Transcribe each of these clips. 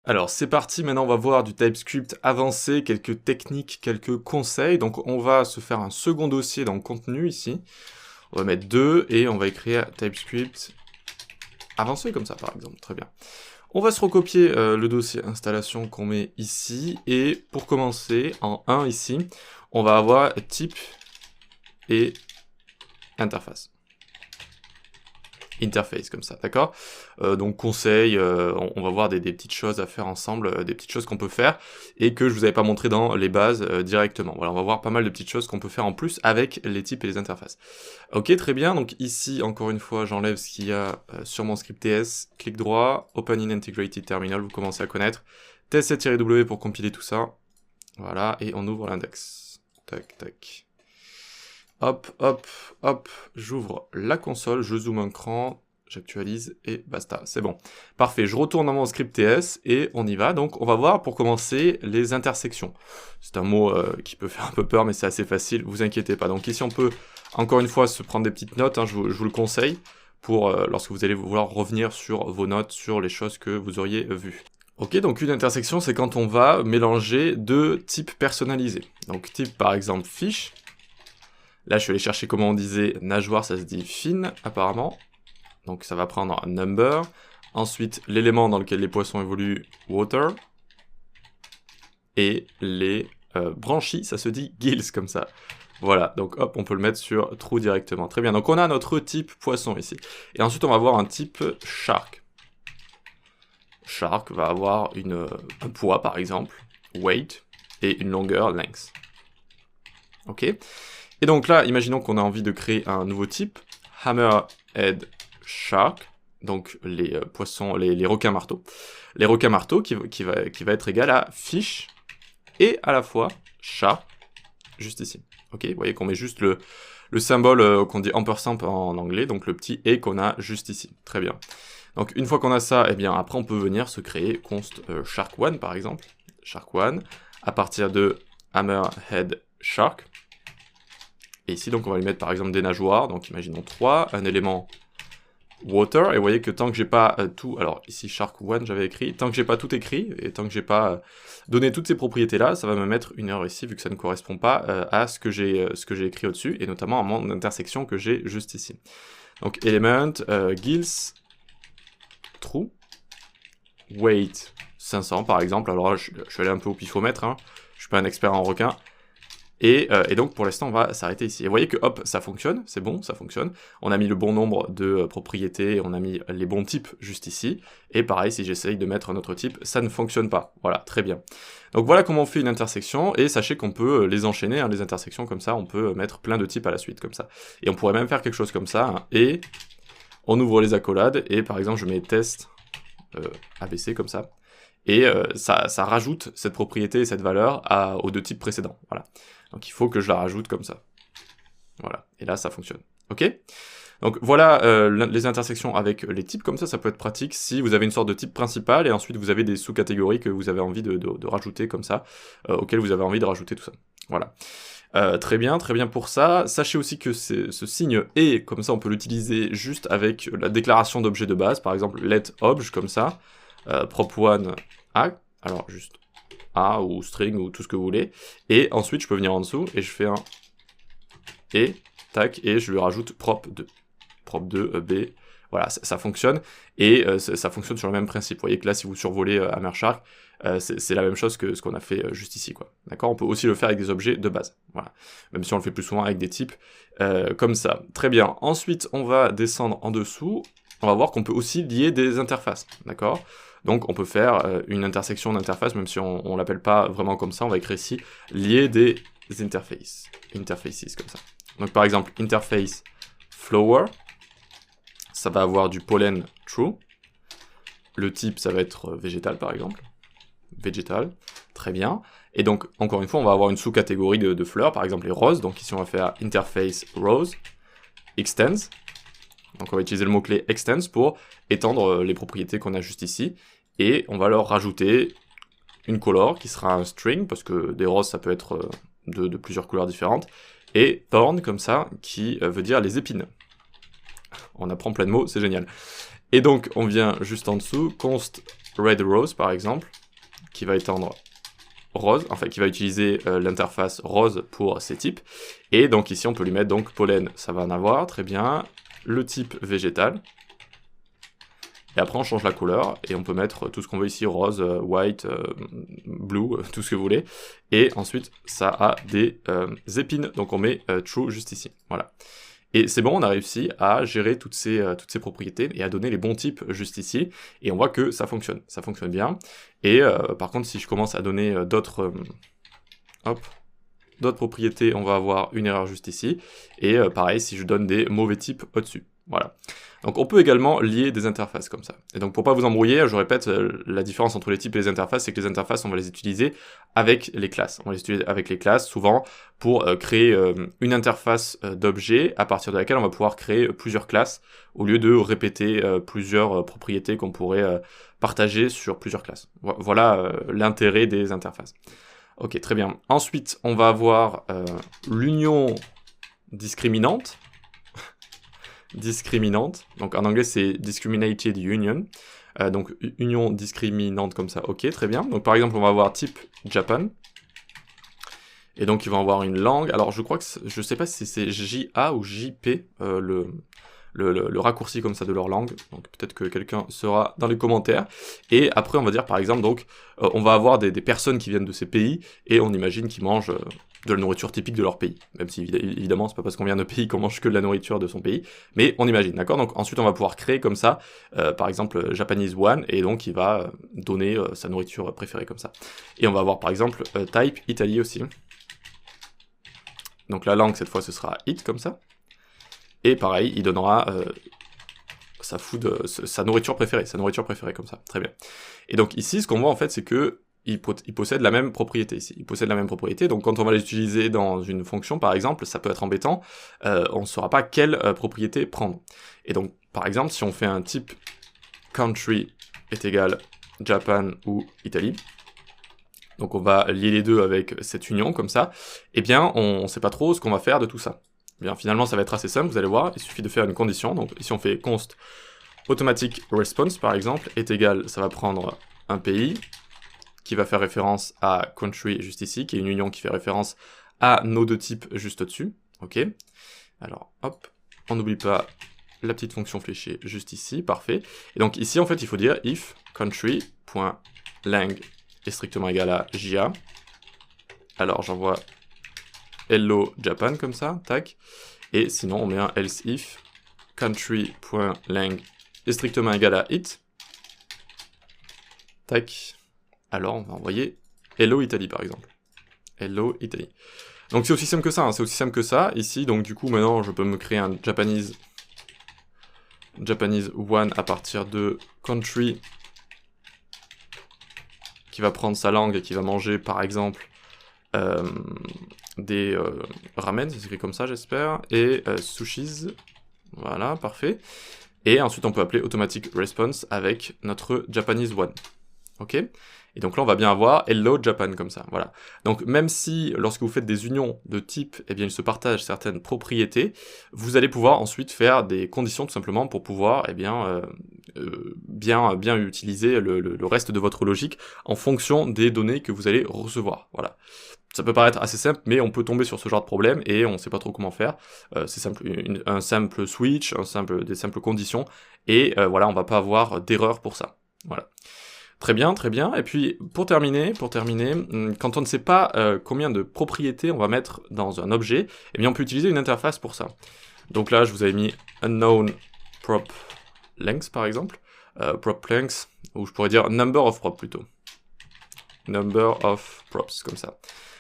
Alors c'est parti, maintenant on va voir du TypeScript avancé, quelques techniques, quelques conseils. Donc on va se faire un second dossier dans le contenu ici. On va mettre 2 et on va écrire TypeScript avancé comme ça par exemple, très bien. On va se recopier le dossier installation qu'on met ici. Et pour commencer, en 1 ici, on va avoir type et interface. Interface comme ça, d'accord? Donc conseil, on va voir des petites choses à faire ensemble, des petites choses qu'on peut faire et que je vous avais pas montré dans les bases directement. Voilà, on va voir pas mal de petites choses qu'on peut faire en plus avec les types et les interfaces. Ok, très bien, donc ici, encore une fois, j'enlève ce qu'il y a sur mon script TS, clic droit, Open in Integrated Terminal, vous commencez à connaître, test-w pour compiler tout ça, voilà, et on ouvre l'index. Tac, tac. Hop, hop, hop, j'ouvre la console, je zoome un cran, j'actualise et basta, c'est bon. Parfait, je retourne dans mon script TS et on y va. Donc on va voir pour commencer les intersections. C'est un mot qui peut faire un peu peur mais c'est assez facile, vous inquiétez pas. Donc ici on peut encore une fois se prendre des petites notes, hein, je vous le conseille, pour lorsque vous allez vouloir revenir sur vos notes, sur les choses que vous auriez vues. Ok, donc une intersection c'est quand on va mélanger deux types personnalisés. Donc type par exemple fiche. Là, je suis allé chercher comment on disait nageoire, ça se dit fin, apparemment. Donc ça va prendre un number. Ensuite, l'élément dans lequel les poissons évoluent, water. Et les branchies, ça se dit gills, comme ça. Voilà, donc hop, on peut le mettre sur true directement. Très bien, donc on a notre type poisson ici. Et ensuite, on va avoir un type shark. Shark va avoir un poids, par exemple, weight, et une longueur, length. Ok. Et donc là, imaginons qu'on a envie de créer un nouveau type, hammerhead shark, donc les poissons, les requins marteaux. Les requins marteaux qui va être égal à fish et à la fois shark, juste ici. Ok, vous voyez qu'on met juste le symbole qu'on dit ampersand en anglais, donc le petit et qu'on a juste ici. Très bien. Donc une fois qu'on a ça, eh bien après on peut venir se créer const shark1 par exemple, shark1, à partir de hammerhead shark. Et ici, donc, on va lui mettre par exemple des nageoires. Donc, imaginons 3, un élément water. Et vous voyez que tant que j'ai pas tout... Alors, ici, shark1, j'avais écrit. Tant que j'ai pas tout écrit, et tant que j'ai pas donné toutes ces propriétés-là, ça va me mettre une erreur ici, vu que ça ne correspond pas à ce que j'ai écrit au-dessus, et notamment à mon intersection que j'ai juste ici. Donc, element, gills, true, weight, 500 par exemple. Alors là, je suis allé un peu au pifomètre, hein. Je suis pas un expert en requin. Et donc pour l'instant on va s'arrêter ici. Et vous voyez que hop, ça fonctionne, c'est bon, ça fonctionne. On a mis le bon nombre de propriétés, on a mis les bons types juste ici. Et pareil, si j'essaye de mettre un autre type, ça ne fonctionne pas. Voilà, très bien. Donc voilà comment on fait une intersection, et sachez qu'on peut les enchaîner, hein, les intersections comme ça, on peut mettre plein de types à la suite comme ça. Et on pourrait même faire quelque chose comme ça, hein, et on ouvre les accolades, et par exemple je mets test ABC comme ça. Et ça rajoute cette propriété et cette valeur aux deux types précédents. Voilà. Donc il faut que je la rajoute comme ça. Voilà. Et là, ça fonctionne. Ok ? Donc voilà les intersections avec les types. Comme ça peut être pratique si vous avez une sorte de type principal et ensuite vous avez des sous-catégories que vous avez envie de rajouter comme ça, auxquelles vous avez envie de rajouter tout ça. Voilà. Très bien pour ça. Sachez aussi que ce signe et, comme ça on peut l'utiliser juste avec la déclaration d'objet de base, par exemple let obj comme ça, prop1 a, alors juste a ou string ou tout ce que vous voulez, et ensuite je peux venir en dessous et je fais un et, tac, et je lui rajoute prop2, prop2 b, voilà, ça fonctionne, et ça fonctionne sur le même principe. Vous voyez que là, si vous survolez Hammer Shark, c'est la même chose que ce qu'on a fait juste ici, quoi. D'accord ? On peut aussi le faire avec des objets de base, voilà. Même si on le fait plus souvent avec des types comme ça. Très bien. Ensuite, on va descendre en dessous. On va voir qu'on peut aussi lier des interfaces, d'accord ? Donc on peut faire une intersection d'interfaces, même si on ne l'appelle pas vraiment comme ça, on va écrire ici lier des interfaces, comme ça. Donc par exemple, interface flower, ça va avoir du pollen true, le type ça va être végétal par exemple, végétal, très bien, et donc encore une fois on va avoir une sous-catégorie de fleurs, par exemple les roses, donc ici on va faire interface rose, extends, donc on va utiliser le mot-clé extends pour étendre les propriétés qu'on a juste ici, et on va leur rajouter une color qui sera un string, parce que des roses ça peut être de plusieurs couleurs différentes, et thorn comme ça, qui veut dire les épines. On apprend plein de mots, c'est génial. Et donc on vient juste en dessous, const red rose par exemple, qui va étendre rose, enfin qui va utiliser l'interface rose pour ces types. Et donc ici on peut lui mettre donc pollen, ça va en avoir, très bien. Le type végétal. Et après on change la couleur et on peut mettre tout ce qu'on veut ici, rose, white, blue, tout ce que vous voulez. Et ensuite ça a des épines, donc on met true juste ici, voilà. Et c'est bon, on a réussi à gérer toutes ces propriétés et à donner les bons types juste ici. Et on voit que ça fonctionne bien. Et par contre, si je commence à donner d'autres propriétés, on va avoir une erreur juste ici. Et pareil, si je donne des mauvais types au-dessus. Voilà. Donc on peut également lier des interfaces comme ça. Et donc pour pas vous embrouiller, je répète, la différence entre les types et les interfaces, c'est que les interfaces, on va les utiliser avec les classes. On va les utiliser avec les classes, souvent, pour créer une interface d'objets, à partir de laquelle on va pouvoir créer plusieurs classes, au lieu de répéter plusieurs propriétés qu'on pourrait partager sur plusieurs classes. Voilà l'intérêt des interfaces. Ok, très bien. Ensuite, on va avoir l'union discriminante. Donc en anglais c'est discriminated union, donc union discriminante comme ça, ok, très bien. Donc par exemple on va avoir type Japan, et donc ils vont avoir une langue, alors je crois que, je sais pas si c'est JA ou JP, le raccourci comme ça de leur langue, donc peut-être que quelqu'un sera dans les commentaires. Et après on va dire par exemple, donc on va avoir des personnes qui viennent de ces pays, et on imagine qu'ils mangent de la nourriture typique de leur pays, même si évidemment c'est pas parce qu'on vient de pays qu'on mange que de la nourriture de son pays, mais on imagine, d'accord. Donc ensuite on va pouvoir créer comme ça, par exemple Japanese one, et donc il va donner sa nourriture préférée comme ça. Et on va avoir par exemple type Italy aussi. Donc la langue cette fois ce sera it comme ça. Et pareil, il donnera sa nourriture préférée comme ça, très bien. Et donc ici, ce qu'on voit en fait, c'est que il possède la même propriété ici. Il possède la même propriété, donc quand on va l'utiliser dans une fonction, par exemple, ça peut être embêtant, on ne saura pas quelle propriété prendre. Et donc, par exemple, si on fait un type country est égal Japan ou Italie, donc on va lier les deux avec cette union comme ça, eh bien on ne sait pas trop ce qu'on va faire de tout ça. Eh bien finalement ça va être assez simple, vous allez voir, il suffit de faire une condition. Donc ici on fait const automatic response par exemple est égal, ça va prendre un pays qui va faire référence à country juste ici, qui est une union qui fait référence à nos deux types juste au-dessus, ok. Alors hop, on n'oublie pas la petite fonction fléchée juste ici, parfait. Et donc ici en fait il faut dire if country.lang est strictement égal à JA. Alors j'envoie hello Japan comme ça, tac. Et sinon on met un else if country.lang est strictement égal à it. Tac. Alors on va envoyer hello Italy par exemple. Hello Italy. Donc c'est aussi simple que ça, hein, c'est aussi simple que ça. Ici donc du coup maintenant je peux me créer un Japanese one à partir de country qui va prendre sa langue et qui va manger par exemple des ramen, c'est écrit comme ça j'espère, et sushis, voilà, parfait. Et ensuite on peut appeler automatic response avec notre Japanese one, ok. Et donc là on va bien avoir hello Japan comme ça, voilà. Donc même si lorsque vous faites des unions de type, eh bien ils se partagent certaines propriétés, vous allez pouvoir ensuite faire des conditions tout simplement pour pouvoir eh bien, bien utiliser le reste de votre logique en fonction des données que vous allez recevoir, voilà. Ça peut paraître assez simple, mais on peut tomber sur ce genre de problème et on ne sait pas trop comment faire. C'est simple, un simple switch, des simples conditions, et voilà, on va pas avoir d'erreur pour ça, voilà. Très bien, très bien. Et puis, pour terminer, quand on ne sait pas combien de propriétés on va mettre dans un objet, eh bien, on peut utiliser une interface pour ça. Donc là, je vous avais mis unknown prop length, par exemple. Prop length, ou je pourrais dire number of prop plutôt. Number of props, comme ça.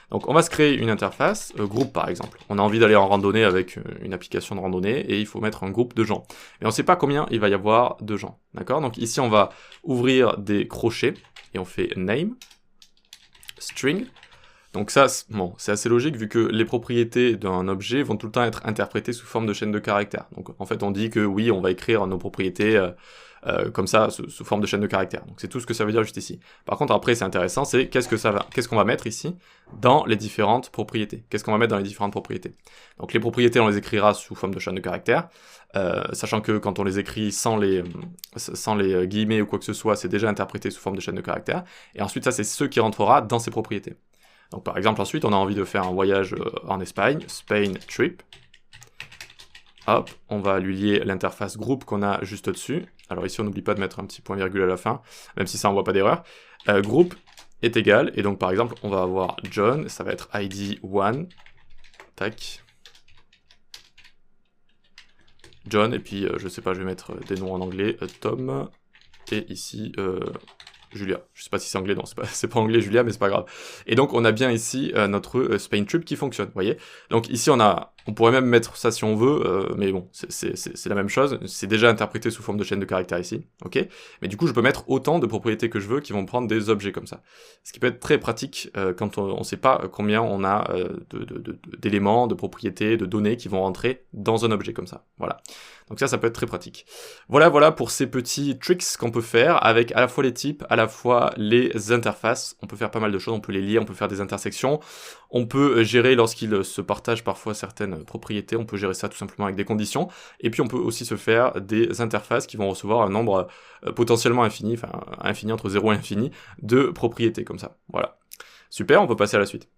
Donc on va se créer une interface, groupe par exemple. On a envie d'aller en randonnée avec une application de randonnée et il faut mettre un groupe de gens. Mais on ne sait pas combien il va y avoir de gens, d'accord? Donc ici on va ouvrir des crochets et on fait name, string. Donc ça, bon, c'est assez logique vu que les propriétés d'un objet vont tout le temps être interprétées sous forme de chaîne de caractères. Donc en fait on dit que oui, on va écrire nos propriétés comme ça, sous forme de chaîne de caractères. Donc c'est tout ce que ça veut dire juste ici. Par contre, après, c'est intéressant, c'est qu'est-ce qu'on va mettre ici dans les différentes propriétés. Qu'est-ce qu'on va mettre dans les différentes propriétés. Donc les propriétés, on les écrira sous forme de chaîne de caractères, sachant que quand on les écrit sans les guillemets ou quoi que ce soit, c'est déjà interprété sous forme de chaîne de caractères. Et ensuite, ça, c'est ce qui rentrera dans ces propriétés. Donc par exemple, ensuite, on a envie de faire un voyage en Espagne, Spain trip. Hop, on va lui lier l'interface groupe qu'on a juste au-dessus. Alors ici, on n'oublie pas de mettre un petit point virgule à la fin, même si ça envoie pas d'erreur. Groupe est égal, et donc par exemple, on va avoir John, ça va être ID 1. Tac. John, et puis, je sais pas, je vais mettre des noms en anglais, Tom, et ici, Julia. Je sais pas si c'est anglais, non, c'est pas anglais Julia, mais c'est pas grave. Et donc on a bien ici notre Spain Trip qui fonctionne, vous voyez. Donc ici on pourrait même mettre ça si on veut, mais bon, c'est la même chose. C'est déjà interprété sous forme de chaîne de caractères ici, ok. Mais du coup je peux mettre autant de propriétés que je veux qui vont prendre des objets comme ça. Ce qui peut être très pratique quand on sait pas combien on a d'éléments, de propriétés, de données qui vont rentrer dans un objet comme ça. Voilà. Donc ça peut être très pratique. Voilà pour ces petits tricks qu'on peut faire avec à la fois les types, à la fois les interfaces. On peut faire pas mal de choses, on peut les lier, on peut faire des intersections. On peut gérer lorsqu'ils se partagent parfois certaines propriétés, on peut gérer ça tout simplement avec des conditions. Et puis on peut aussi se faire des interfaces qui vont recevoir un nombre potentiellement infini, enfin infini entre 0 et infini, de propriétés comme ça. Voilà. Super, on peut passer à la suite.